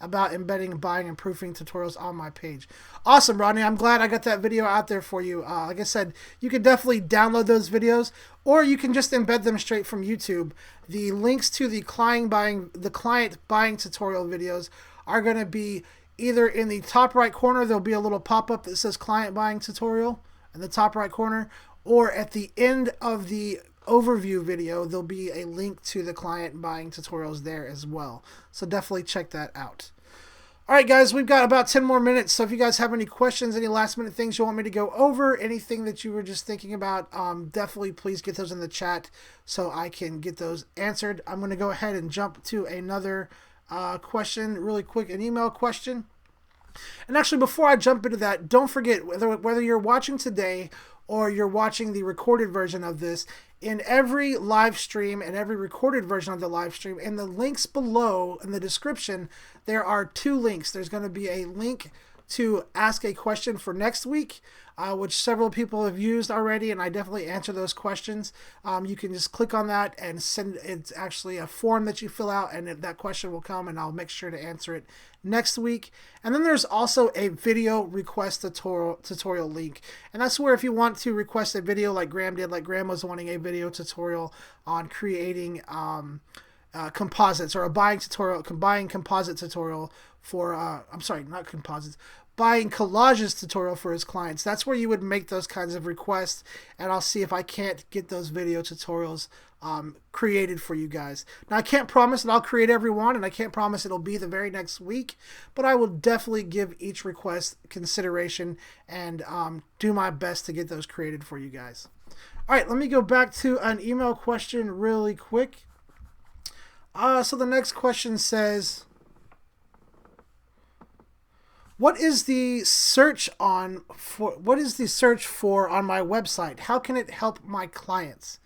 about embedding, buying, and proofing tutorials on my page. Awesome, Rodney. I'm glad I got that video out there for you. Like I said, you can definitely download those videos, or you can just embed them straight from YouTube. The links to the client buying tutorial videos are going to be either in the top right corner. There'll be a little pop-up that says client buying tutorial in the top right corner, or at the end of the overview video, there'll be a link to the client buying tutorials there as well. So definitely check that out. All right, guys, we've got about 10 more minutes. So if you guys have any questions, any last minute things you want me to go over, anything that you were just thinking about, definitely please get those in the chat so I can get those answered. I'm going to go ahead and jump to another question really quick, an email question. And actually, before I jump into that, don't forget, whether you're watching today or you're watching the recorded version of this, in every live stream and every recorded version of the live stream, in the links below in the description, there are 2 links. There's going to be a link to ask a question for next week, which several people have used already, and I definitely answer those questions. You can just click on that and send. It's actually a form that you fill out, and that question will come, and I'll make sure to answer it next week. And then there's also a video request tutorial link, and that's where if you want to request a video like Graham did, like Graham was wanting a video tutorial on creating composites, or a buying composite tutorial for I'm sorry, not composites, buying collages tutorial for his clients. That's where you would make those kinds of requests, and I'll see if I can't get those video tutorials created for you guys. Now, I can't promise that I'll create every one, and I can't promise it'll be the very next week, but I will definitely give each request consideration and do my best to get those created for you guys. All right, let me go back to an email question really quick. So the next question says, what is the search for on my website? How can it help my clients?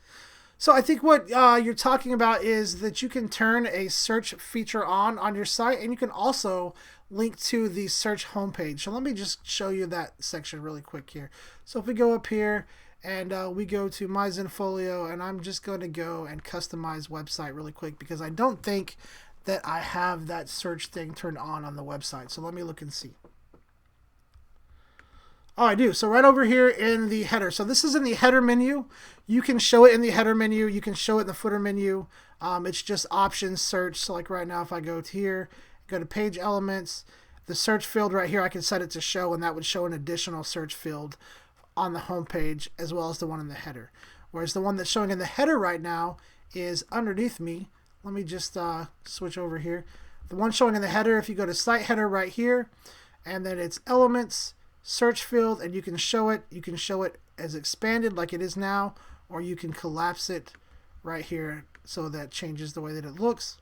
So I think what you're talking about is that you can turn a search feature on your site, and you can also link to the search homepage. So let me just show you that section really quick here. So if we go up here and we go to my Zenfolio, and I'm just going to go and customize website really quick because I don't think that I have that search thing turned on the website. So let me look and see. Oh, I do. So right over here in the header. So this is in the header menu. You can show it in the header menu. You can show it in the footer menu. It's just options search. So like right now, if I go to here, go to page elements, the search field right here, I can set it to show, and that would show an additional search field on the home page as well as the one in the header. Whereas the one that's showing in the header right now is underneath me. Let me just switch over here. The one showing in the header, if you go to site header right here, and then it's elements, search field, and you can show it as expanded like it is now, or you can collapse it right here so that changes the way that it looks.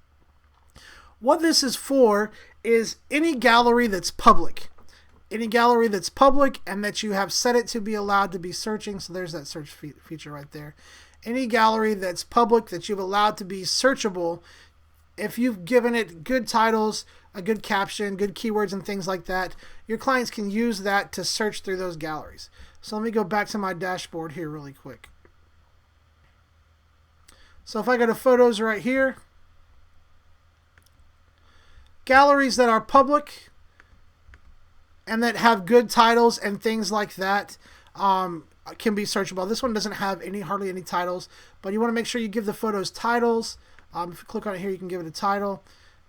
What this is for is any gallery that's public. Any gallery that's public and that you have set it to be allowed to be searching. So there's that search feature right there. Any gallery that's public that you've allowed to be searchable, if you've given it good titles, a good caption, good keywords and things like that, your clients can use that to search through those galleries. So let me go back to my dashboard here really quick. So if I go to photos right here, galleries that are public and that have good titles and things like that can be searchable. This one doesn't have hardly any titles, but you want to make sure you give the photos titles. If you click on it here, you can give it a title,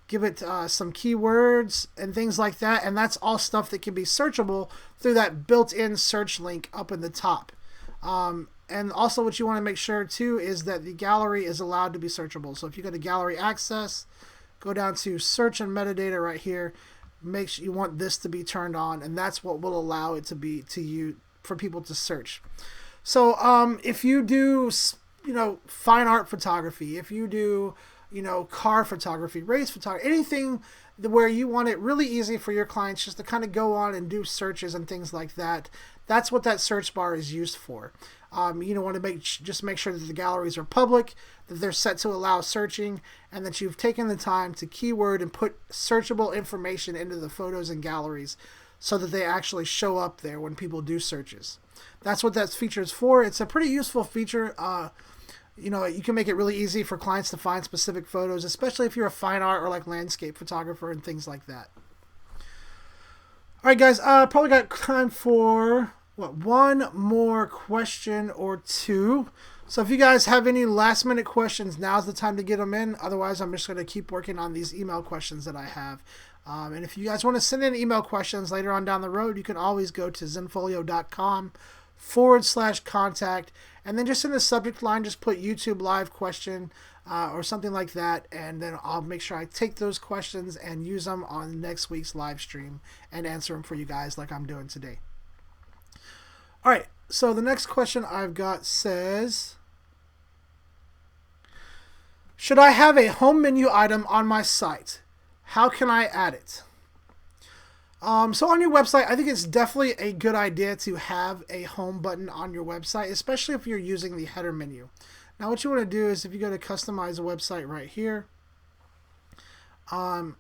give it some keywords and things like that, and that's all stuff that can be searchable through that built-in search link up in the top. And also what you want to make sure too is that the gallery is allowed to be searchable. So if you go to gallery access, go down to search and metadata right here, make sure you want this to be turned on, and that's what will allow it to be for people to search. So if you do fine art photography, if you do, car photography, race photography, anything where you want it really easy for your clients just to kind of go on and do searches and things like that. That's what that search bar is used for. You want to just make sure that the galleries are public, that they're set to allow searching, and that you've taken the time to keyword and put searchable information into the photos and galleries so that they actually show up there when people do searches. That's what that feature is for. It's a pretty useful feature. You can make it really easy for clients to find specific photos, especially if you're a fine art or like landscape photographer and things like that. All right, guys, probably got time for one more question or two. So if you guys have any last minute questions, now's the time to get them in. Otherwise, I'm just going to keep working on these email questions that I have. And if you guys want to send in email questions later on down the road, you can always go to zenfolio.com/contact, and then just in the subject line, just put YouTube live question or something like that, and then I'll make sure I take those questions and use them on next week's live stream and answer them for you guys like I'm doing today. All right, so the next question I've got says, should I have a home menu item on my site? How can I add it? So on your website, I think it's definitely a good idea to have a home button on your website, especially if you're using the header menu. Now what you want to do is if you go to customize a website right here, and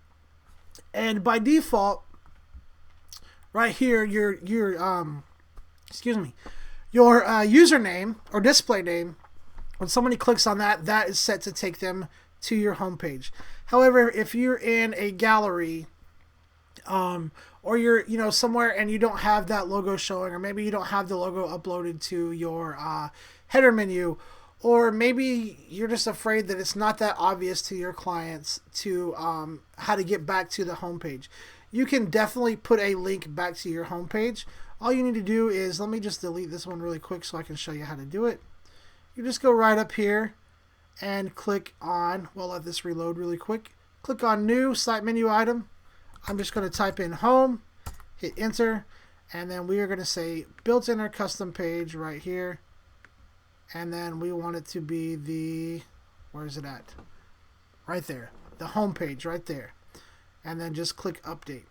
by default, right here, your username or display name, when somebody clicks on that, that is set to take them to your home page. However, if you're in a gallery, or you're somewhere and you don't have that logo showing, or maybe you don't have the logo uploaded to your header menu, or maybe you're just afraid that it's not that obvious to your clients to how to get back to the home page, you can definitely put a link back to your home page. All you need to do is, let me just delete this one really quick so I can show you how to do it. You just go right up here and click on, let this reload really quick. Click on new site menu item. I'm just going to type in home, hit enter, and then we are going to say built-in or custom page right here. And then we want it to be where is it at? Right there, the home page right there. And then just click update.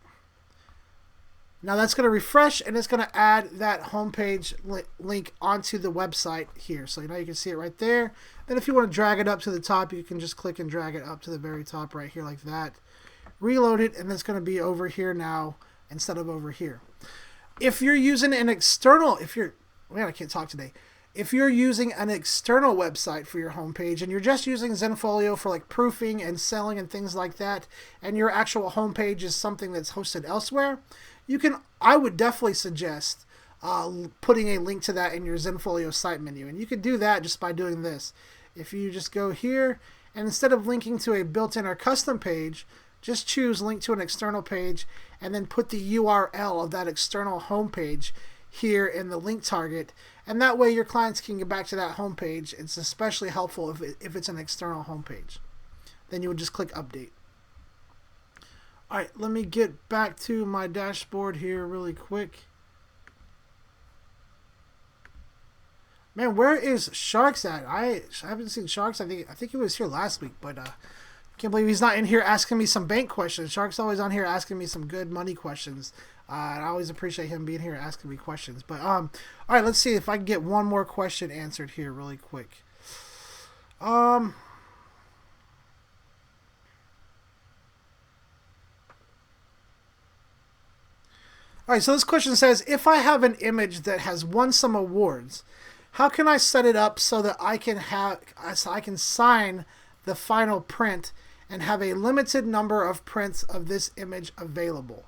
Now that's going to refresh, and it's going to add that homepage link onto the website here. So you can see it right there. Then if you want to drag it up to the top, you can just click and drag it up to the very top right here like that. Reload it, and it's going to be over here now instead of over here. If you're using an external, I can't talk today. If you're using an external website for your homepage and you're just using Zenfolio for like proofing and selling and things like that, and your actual homepage is something that's hosted elsewhere, I would definitely suggest putting a link to that in your Zenfolio site menu. And you could do that just by doing this. If you just go here, and instead of linking to a built-in or custom page, just choose link to an external page and then put the URL of that external homepage here in the link target. And that way your clients can get back to that homepage. It's especially helpful if it's an external homepage. Then you would just click update. All right, let me get back to my dashboard here really quick. Man, where is Sharks at? I haven't seen Sharks. I think he was here last week, but can't believe he's not in here asking me some bank questions. Shark's always on here asking me some good money questions. I always appreciate him being here asking me questions. But all right, let's see if I can get one more question answered here really quick. All right, so this question says, if I have an image that has won some awards, how can I set it up so that I can sign the final print and have a limited number of prints of this image available?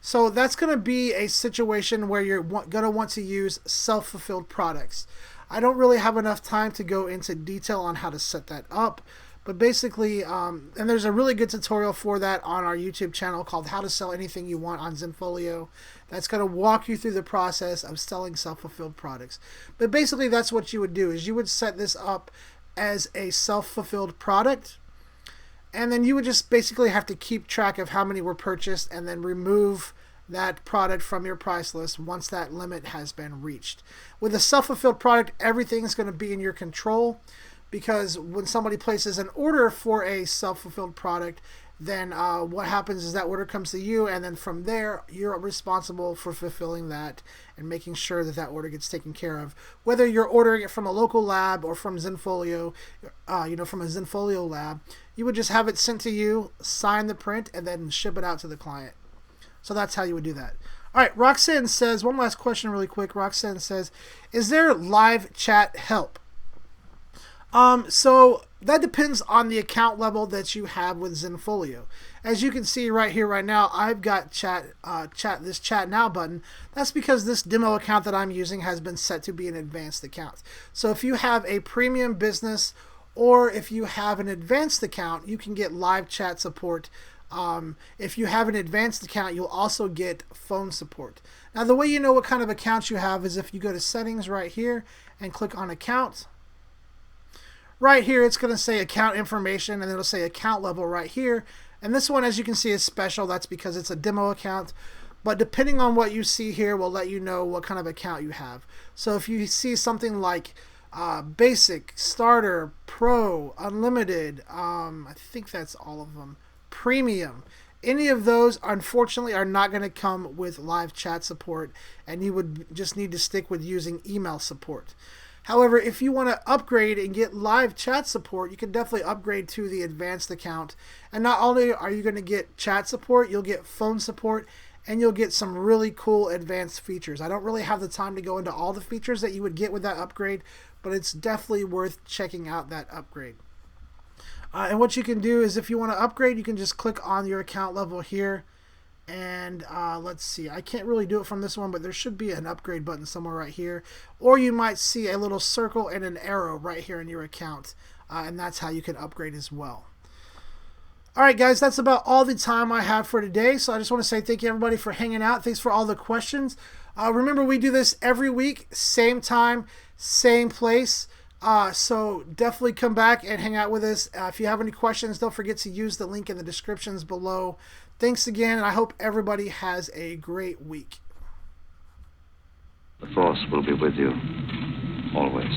So that's going to be a situation where you're going to want to use self-fulfilled products. I don't really have enough time to go into detail on how to set that up, but basically, and there's a really good tutorial for that on our YouTube channel called How to Sell Anything You Want on Zenfolio. That's going to walk you through the process of selling self-fulfilled products. But basically, that's what you would do, is you would set this up as a self-fulfilled product, and then you would just basically have to keep track of how many were purchased and then remove that product from your price list once that limit has been reached. With a self-fulfilled product, everything's going to be in your control, because when somebody places an order for a self-fulfilled product, then what happens is that order comes to you, and then from there, you're responsible for fulfilling that and making sure that that order gets taken care of. Whether you're ordering it from a local lab or from Zenfolio, from a Zenfolio lab, you would just have it sent to you, sign the print, and then ship it out to the client. So that's how you would do that. All right, Roxanne says, one last question really quick. Roxanne says, is there live chat help? So that depends on the account level that you have with Zenfolio. As you can see right here, right now, I've got this chat now button. That's because this demo account that I'm using has been set to be an advanced account. So if you have a premium business or if you have an advanced account, you can get live chat support. If you have an advanced account, you'll also get phone support. Now, the way you know what kind of account you have is if you go to settings right here and click on account. Right here, it's going to say account information, and it'll say account level right here. And this one, as you can see, is special. That's because it's a demo account. But depending on what you see here, will let you know what kind of account you have. So if you see something like basic, starter, pro, unlimited, I think that's all of them, premium, any of those, unfortunately, are not going to come with live chat support, and you would just need to stick with using email support. However, if you want to upgrade and get live chat support, you can definitely upgrade to the advanced account. And not only are you going to get chat support, you'll get phone support, and you'll get some really cool advanced features. I don't really have the time to go into all the features that you would get with that upgrade, but it's definitely worth checking out that upgrade. And what you can do is, if you want to upgrade, you can just click on your account level here. And let's see, I can't really do it from this one, but there should be an upgrade button somewhere right here. Or you might see a little circle and an arrow right here in your account. And that's how you can upgrade as well. All right, guys, that's about all the time I have for today. So I just want to say thank you, everybody, for hanging out. Thanks for all the questions. Remember, we do this every week, same time, same place. So definitely come back and hang out with us. If you have any questions, don't forget to use the link in the descriptions below. Thanks again, and I hope everybody has a great week. The Force will be with you, always.